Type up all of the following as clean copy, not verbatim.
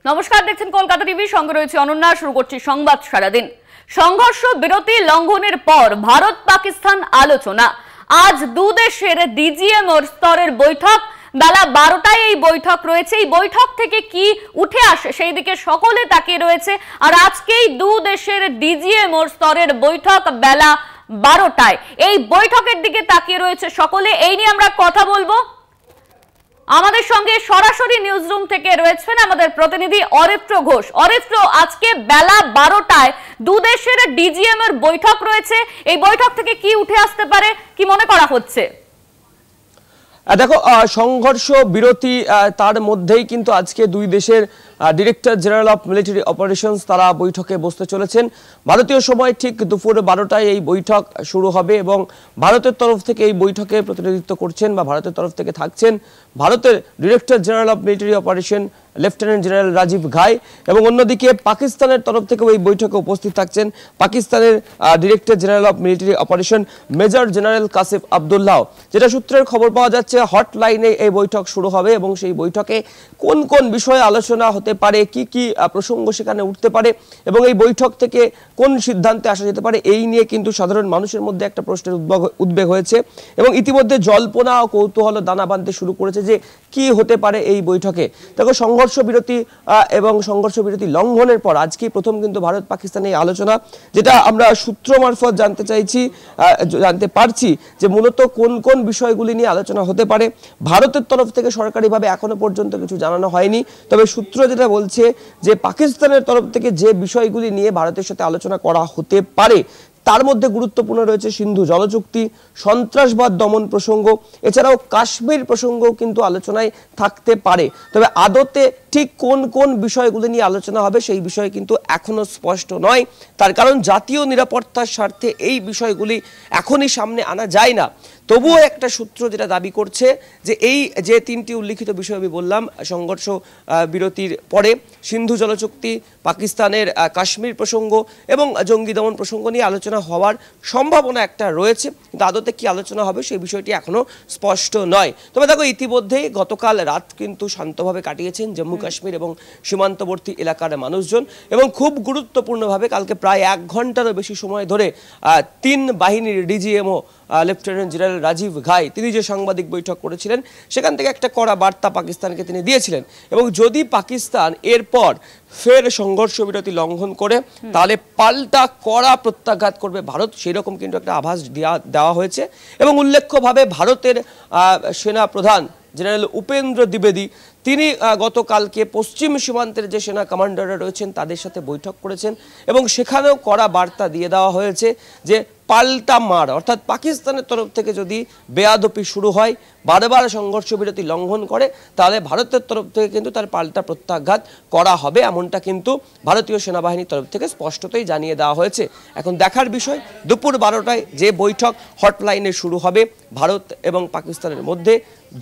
নমস্কার, দেখছেন কলকাতা টিভি, সঙ্গে রয়েছে অনন্যা। শুরু করছি সংবাদ সারাদিন। সংঘর্ষ বিরতি লঙ্ঘনের পর ভারত পাকিস্তান আলোচনা। আজ দুদেশের ডিজিএম স্তরের বৈঠক, বেলা 12টায় এই বৈঠক রয়েছে। এই বৈঠক থেকে কি উঠে আসে সেই দিকে সকলে তাকিয়ে রয়েছে। আর আজকেই দুদেশের ডিজিএম স্তরের বৈঠক বেলা 12টায়। এই বৈঠকের দিকে তাকিয়ে রয়েছে সকলে। এই নিয়ে আমরা কথা বলবো। আমাদের সঙ্গে সরাসরি নিউজ রুম থেকে রয়েছেন আমাদের প্রতিনিধি অরিত্র ঘোষ। অরিত্র, আজকে বেলা 12টায় দুদেশের ডিজিএম এর বৈঠক রয়েছে। এই বৈঠক থেকে কি উঠে আসতে পারে, কি মনে করা হচ্ছে? দেখো, সংঘর্ষ বিরতি তার মধ্যেই কিন্তু আজকে দুই দেশের director general of military operations তারা বৈঠকে বসতে চলেছেন। ভারতীয় সময় ঠিক দুপুর 12টায় এই বৈঠক শুরু হবে এবং ভারতের তরফ থেকে এই বৈঠকে প্রতিনিধিত্ব করছেন বা ভারতের তরফ থেকে থাকছেন ভারতের director general of military operation lieutenant general Rajiv Ghai, এবং অন্যদিকে পাকিস্তানের তরফ থেকে এই বৈঠকে উপস্থিত থাকছেন পাকিস্তানের director general of military operation major general Kashif Abdullah. যেটা সূত্রের খবর পাওয়া যাচ্ছে, হটলাইনে এই বৈঠক শুরু হবে এবং সেই বৈঠকে কোন কোন বিষয়ে আলোচনা হতে পারে, কি কি প্রসঙ্গ সেখানে উঠতে পারে এবং এই বৈঠক থেকে কোন সিদ্ধান্তে আসা যেতে পারে, এই নিয়ে কিন্তু সাধারণ মানুষের মধ্যে একটা প্রশ্নের উদ্বেগ হয়েছে এবং ইতিমধ্যে জল্পনা ও কৌতূহল দানা বাঁধতে শুরু করেছে যে কি হতে পারে এই বৈঠকে। দেখো, সংঘর্ষ বিরতি এবং সংঘর্ষ বিরতি লঙ্ঘনের পর আজকেই প্রথম কিন্তু ভারত পাকিস্তানের আলোচনা, যেটা আমরা সূত্র মারফত জানতে পারছি যে মূলত কোন কোন বিষয়গুলি নিয়ে আলোচনা হতে পারে। ভারতের তরফ থেকে সরকারিভাবে এখনো পর্যন্ত কিছু জানানো হয়নি, তবে সূত্র যেটা বলছে যে পাকিস্তানের তরফ থেকে যে বিষয়গুলি নিয়ে ভারতের সাথে আলোচনা করা হতে পারে তার মধ্যে গুরুত্বপূর্ণ রয়েছে সিন্ধু জলচুক্তি, সন্ত্রাসবাদ দমন প্রসঙ্গ, এছাড়াও কাশ্মীর প্রসঙ্গও কিন্তু আলোচনায় থাকতে পারে। তবে আদতে ঠিক কোন কোন বিষয়গুলি নিয়ে আলোচনা হবে সেই বিষয় কিন্তু এখনো স্পষ্ট নয়। তার কারণ জাতীয় নিরাপত্তার স্বার্থে এই বিষয়গুলি এখনই সামনে আনা যায় না। তবুও একটা সূত্র যেটা দাবি করছে যে এই যে তিনটি উল্লিখিত বিষয় আমি বললাম, সংঘর্ষ বিরতির পরে সিন্ধু জলচুক্তি, পাকিস্তানের কাশ্মীর প্রসঙ্গ এবং জঙ্গি দমন প্রসঙ্গ নিয়ে আলোচনা হওয়ার সম্ভাবনা একটা রয়েছে, কিন্তু আদতে কি আলোচনা হবে সেই বিষয়টি এখনো স্পষ্ট নয়। তবে দেখো, ইতিমধ্যেই গতকাল রাত কিন্তু শান্তভাবে কাটিয়েছেন জম্মু কাশ্মীর এবং সীমান্তবর্তী এলাকার মানুষজন, এবং খুব গুরুত্বপূর্ণভাবে কালকে প্রায় 1 ঘন্টারও বেশি সময় ধরে 3 বাহিনীর ডিজিএমও লেফটেন্যান্ট জেনারেল রাজীব ঘাই তিনি যে সাংবাদিক বৈঠক করেছিলেন সেখান থেকে একটা কড়া বার্তা পাকিস্তানকে তিনি দিয়েছিলেন, এবং যদি পাকিস্তান এরপর ফের সংঘর্ষ বিরতি লঙ্ঘন করে তাহলে পাল্টা কড়া প্রত্যাঘাত করবে ভারত, সেই রকম কিন্তু একটা আভাস দেওয়া হয়েছে। এবং উল্লেখ্যভাবে ভারতের সেনা প্রধান জেনারেল উপেন্দ্র দ্বিবেদী তিনি গতকালকে পশ্চিম সীমান্তের যে সেনা কমান্ডাররা রয়েছেন তাদের সাথে বৈঠক করেছেন এবং সেখানেও কড়া বার্তা দিয়ে দেওয়া হয়েছে যে পাল্টা মার, অর্থাৎ পাকিস্তানের তরফ থেকে যদি বেয়াদপি শুরু হয়, বারবার সংঘর্ষ বিরতি লঙ্ঘন করে, তাহলে ভারতের তরফ থেকে কিন্তু তার পাল্টা প্রত্যাঘাত করা হবে, এমনটা কিন্তু ভারতীয় সেনাবাহিনীর তরফ থেকে স্পষ্টতই জানিয়ে দেওয়া হয়েছে। এখন দেখার বিষয় দুপুর 12টায় যে বৈঠক হটলাইনে শুরু হবে ভারত এবং পাকিস্তানের মধ্যে,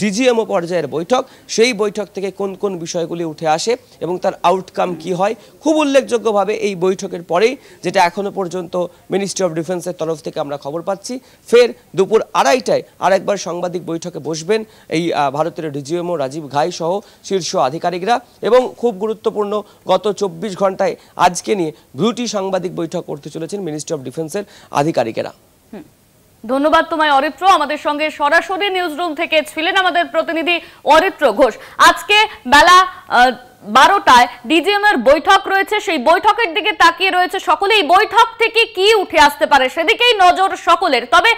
ডিজিএমও পর্যায়ের বৈঠক, সেই বৈঠক থেকে কোন কোন বিষয়গুলি উঠে আসে এবং তার আউটকাম কি হয়। খুব উল্লেখযোগ্যভাবে এই বৈঠকের পরেই, যেটা এখনো পর্যন্ত মিনিস্ট্রি অফ ডিফেন্সের তরফ থেকে আমরা খবর পাচ্ছি, ফের দুপুর 2:30টায় আরেকবার সাংবাদিক বৈঠকে বসবেন এই ভারতের ডিজিএমও রাজীব ঘাই সহ শীর্ষ আধিকারিকরা, এবং খুব গুরুত্বপূর্ণ গত 24 ঘন্টায় আজকে নিয়ে 2টি সাংবাদিক বৈঠক করতে চলেছেন মিনিস্ট্রি অফ ডিফেন্সের আধিকারিকেরা। ধন্যবাদ তোমায় অরিত্র। আমাদের সঙ্গে সরাসরি নিউজ রুম থেকে ছিলেন আমাদের প্রতিনিধি অরিত্র ঘোষ। আজকে বেলা 12টায় ডিজিএম এর বৈঠক রয়েছে, সেই বৈঠকের দিকে তাকিয়ে রয়েছে সকলে। এই বৈঠক থেকে কি উঠে আসতে পারে সেদিকেই নজর সকলের। তবে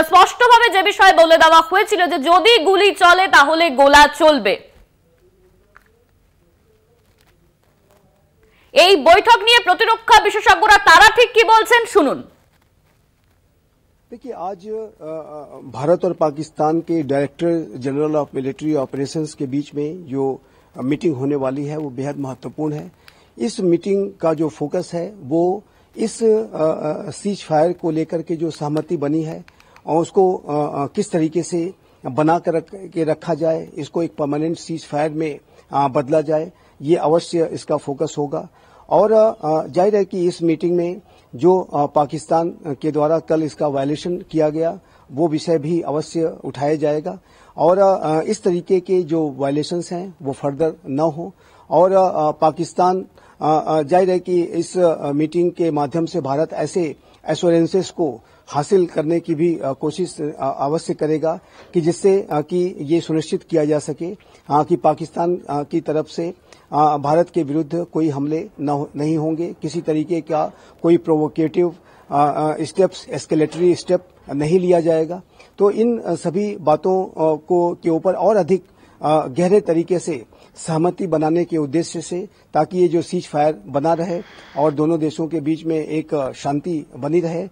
স্পষ্টভাবে যে বিষয় বলে দেওয়া হয়েছিল যে যদি গুলি চলে তাহলে গোলা চলবে। এই বৈঠক নিয়ে প্রতিরক্ষা বিশেষজ্ঞরা তারা ঠিক কি বলছেন শুনুন। देखिए, आज भारत और पाकिस्तान के director general of military operations के बीच में जो मीटिंग होने वाली है वो बेहद महत्वपूर्ण है। इस मीटिंग का जो फोकस है वो इस सीज फायर को लेकर के जो सहमति बनी है और उसको किस तरीके से बना कर रखा जाए, इसको एक परमानेंट सीज फायर में बदला जाए, ये अवश्य इसका फोकस होगा। और जाहिर है कि इस मीटिंग में जो पाकिस्तान के द्वारा कल इसका वायलेशन किया गया वो विषय भी अवश्य उठाया जाएगा और इस तरीके के जो वायलेशंस हैं वो फर्दर न हो और पाकिस्तान जाहिर है कि इस मीटिंग के माध्यम से भारत ऐसे एश्योरेंसेस को हासिल करने की भी कोशिश अवश्य करेगा कि जिससे कि ये सुनिश्चित किया जा सके कि पाकिस्तान की तरफ से भारत के विरुद्ध कोई हमले नहीं होंगे, किसी तरीके का कोई प्रोवोकेटिव स्टेप्स, एस्केलेटरी स्टेप नहीं लिया जाएगा। तो इन सभी बातों के ऊपर और अधिक गहरे तरीके से सहमति बनाने के उद्देश्य से, ताकि ये जो सीज फायर बना रहे और दोनों देशों के बीच में एक शांति बनी रहे,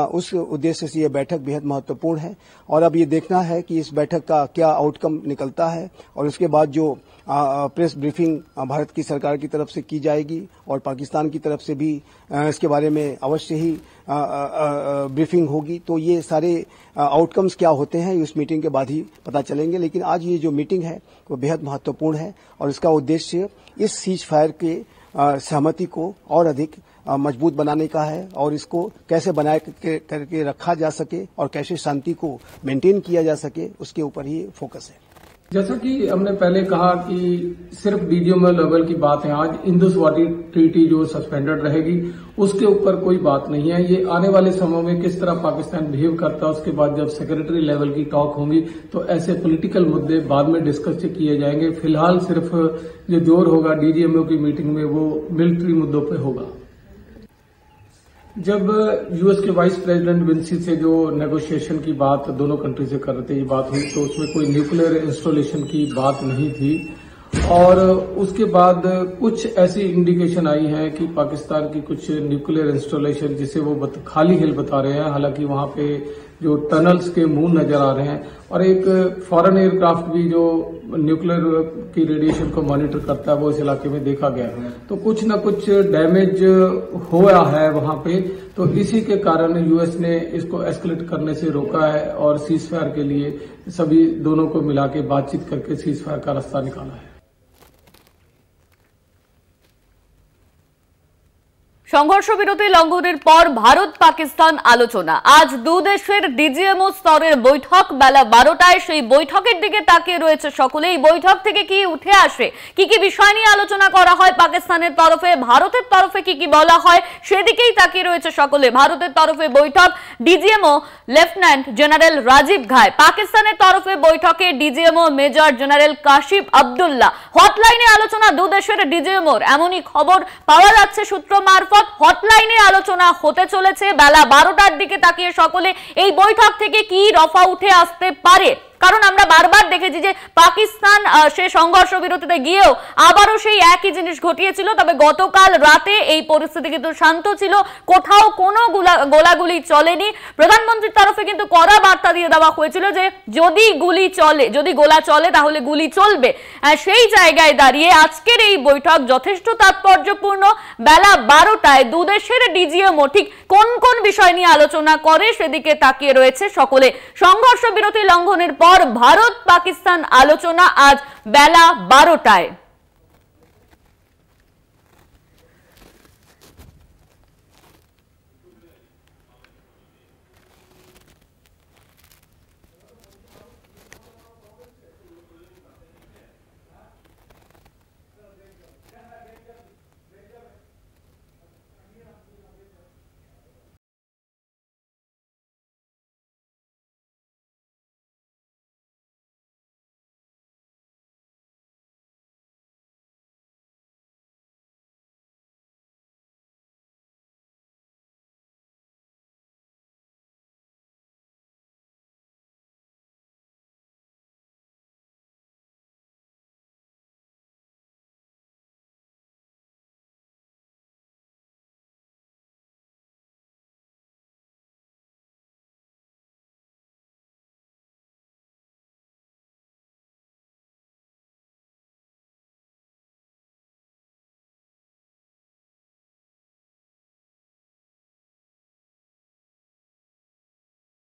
उस उद्देश्य से ये बैठक बेहद महत्वपूर्ण है। और अब ये देखना है कि इस बैठक का क्या आउटकम निकलता है और उसके बाद जो प्रेस ब्रीफिंग भारत की सरकार की तरफ से की जाएगी और पाकिस्तान की तरफ से भी इसके बारे में अवश्य ही ब्रीफिंग होगी। तो ये सारे आउटकम्स क्या होते हैं इस मीटिंग के बाद ही पता चलेंगे। लेकिन आज ये जो मीटिंग है वो बेहद महत्वपूर्ण है और इसका उद्देश्य इस सीज फायर के सहमति को और अधिक मजबूत बनाने का है और इसको कैसे बनाए करके रखा जा सके और कैसे शांति को मेंटेन किया जा सके, उसके ऊपर ही फोकस है। जैसा कि हमने पहले कहा कि सिर्फ डीजीएमओ लेवल की बात है, आज इंडस वाटर ट्रीटी जो सस्पेंडेड रहेगी उसके ऊपर कोई बात नहीं है। ये आने वाले समय में किस तरह पाकिस्तान बिहेव करता है, उसके बाद जब सेक्रेटरी लेवल की टॉक होंगी तो ऐसे पॉलिटिकल मुद्दे बाद में डिस्कस किए जाएंगे। फिलहाल सिर्फ जो जोर होगा डीजीएमओ की मीटिंग में वो मिलिट्री मुद्दों पर होगा। जब यूएस के वाइस प्रेसिडेंट विंसी से जो नेगोशिएशन की बात दोनों कंट्री से कर रहे थे, ये बात हुई तो उसमें कोई न्यूक्लियर इंस्टॉलेशन की बात नहीं थी और उसके बाद कुछ ऐसी इंडिकेशन आई है कि पाकिस्तान की कुछ न्यूक्लियर इंस्टॉलेशन जिसे वो खाली हिल बता रहे हैं, हालांकि वहां पे जो टनल्स के मुंह नजर आ रहे हैं और एक फॉरेन एयरक्राफ्ट भी जो न्यूक्लियर की रेडिएशन को मॉनिटर करता है वो इस इलाके में देखा गया है। तो कुछ न कुछ डैमेज हुआ है वहां पे, तो इसी के कारण यूएस ने इसको एस्केलेट करने से रोका है और सीज फायर के लिए सभी दोनों को मिला के बातचीत करके सीज फायर का रास्ता निकाला है। সংঘর্ষ বিরতি লঙ্ঘনের পর ভারত পাকিস্তান আলোচনা। আজ দু দেশের ডিজিএমও স্তরের বৈঠক বেলা 12টায়। সেই বৈঠকের দিকে তাকিয়ে রয়েছে সকলে। এই বৈঠক থেকে কি উঠে আসে, কি কি বিষয় নিয়ে আলোচনা করা হয় পাকিস্তানের তরফে, ভারতের তরফে কি কি বলা হয় সেদিকেই তাকিয়ে রয়েছে সকলে। ভারতের তরফে বৈঠক DGMO lieutenant general Rajiv Ghai, পাকিস্তানের তরফে বৈঠকে DGMO major general Kashif Abdullah. হটলাইনে আলোচনা দু দেশের ডিজিএমওর, এমনই খবর পাওয়া যাচ্ছে সূত্র মারফত। হটলাইনে আলোচনা হতে চলেছে বেলা 12টার দিকে তাকিয়ে সকলে। এই বৈঠক থেকে কি রফা উঠে আসতে পারে, কারণ আমরা বারবার দেখেছি যে পাকিস্তান সে সংঘর্ষ বিরতিতে গিয়েও আবারও সেই একই জিনিস ঘটিয়েছিল। তবে গতকাল রাতে এই পরিস্থিতি কিন্তু শান্ত ছিল, কোথাও কোনো গোলাগুলি চলেনি। প্রধানমন্ত্রীর তরফে কিন্তু কড়া বার্তা দিয়ে দেওয়া হয়েছিল যে যদি গোলা চলে তাহলে গুলি চলবে। সেই জায়গায় দাঁড়িয়ে আজকের এই বৈঠক যথেষ্ট তাৎপর্যপূর্ণ। বেলা 12টায় দুদেশের ডিজিএমও ঠিক কোন কোন বিষয় নিয়ে আলোচনা করে সেদিকে তাকিয়ে রয়েছে সকলে। সংঘর্ষ বিরতি লঙ্ঘনের পর ভারত পাকিস্তান আলোচনা আজ বেলা 12টায়।